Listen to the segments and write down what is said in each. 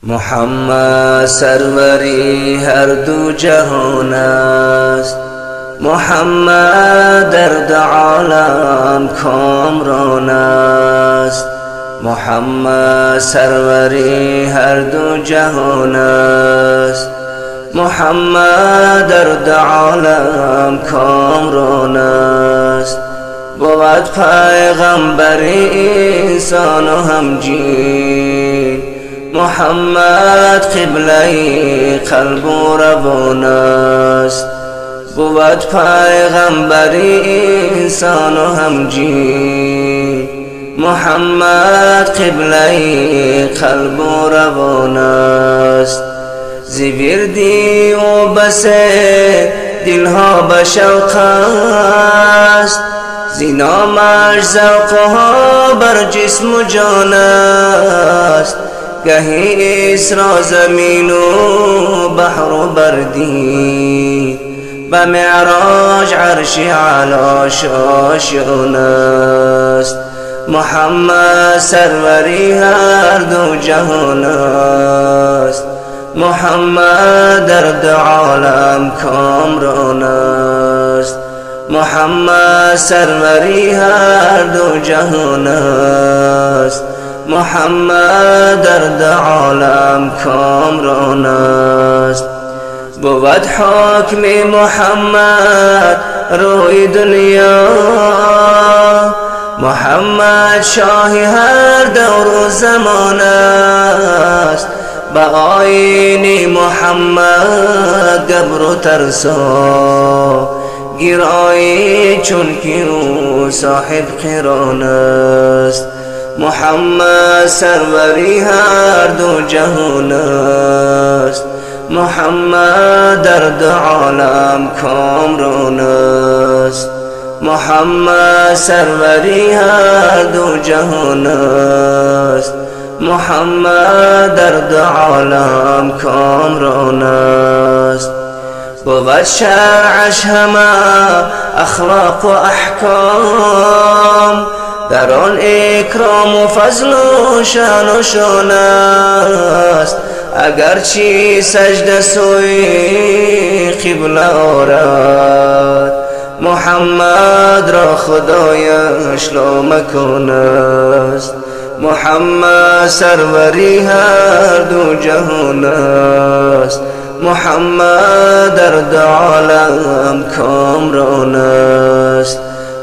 محمد سروری هر دو جهان است، محمد در دو عالم کامران است. محمد سروری هر دو جهان است، محمد در دو عالم کامران است. بود پیغمبری انسان و همجین، محمد قبله قلب و روان است. بود پیغمبری انسان و همجین، محمد قبله قلب و روان است. زیوردی و بس دلها به شوق است، زینامش ذوقها بر جسم و جان است. گهی اسرا زمین و بحر و بردی، به معراج عرش اعلی شاشان است. محمد سروری هر دو جهان است، محمد در دو عالم کامران است. محمد سروری هر دو جهان است، محمد در دو عالم کامران است. بود حکم محمد روی دنیا، محمد شاه هر دور و زمان است. به آیین محمد گبر و ترسا، گرایی چون که او صاحب قران است. محمد سروری هر دو جهان است، محمد در دو عالم کامران است. محمد سروری هر دو جهان است، محمد در دو عالم کامران است. بود شرعش همه اخلاق و احکام، در آن اکرام و فضل و شان و شان است. اگرچه سجده سوی قبله آرد، محمد را خدایش لامکان است. محمد سروری هر دو جهان است، محمد در دو عالم کامران است.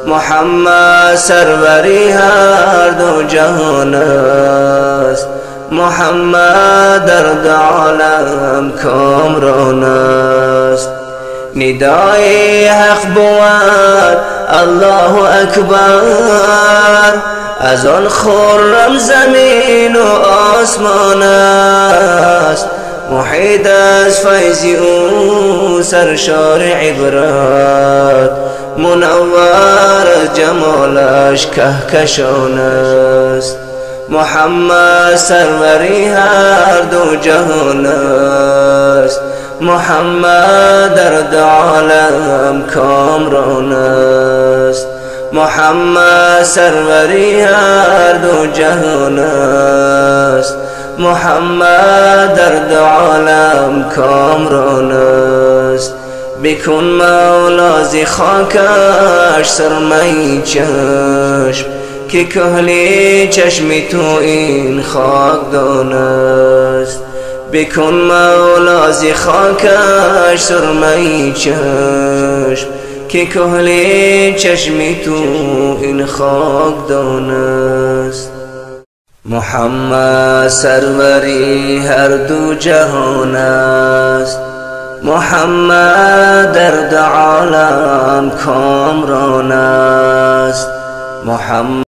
محمد سروری هر دو جهان است، محمد در دو عالم کامران است. ندای حق بود الله اکبر، از آن خرم زمین و آسمان است. محیط از فیض او سرشار عبرت، منور جمالش کهکشان است. محمد سروری هر دو جهان است، محمد در دو عالم کامران است. محمد سروری هر دو جهان است، محمد در دو عالم کامران است. بکن مولا ز خاکش سرمه چشم، که کهلی چشم تو این خاکدان است. بکن مولا ز خاکش سرمه چشم، که کهلی چشم تو این خاکدان است. محمد سروری هر دو جهان است، محمد در دو عالم کامران است. محمد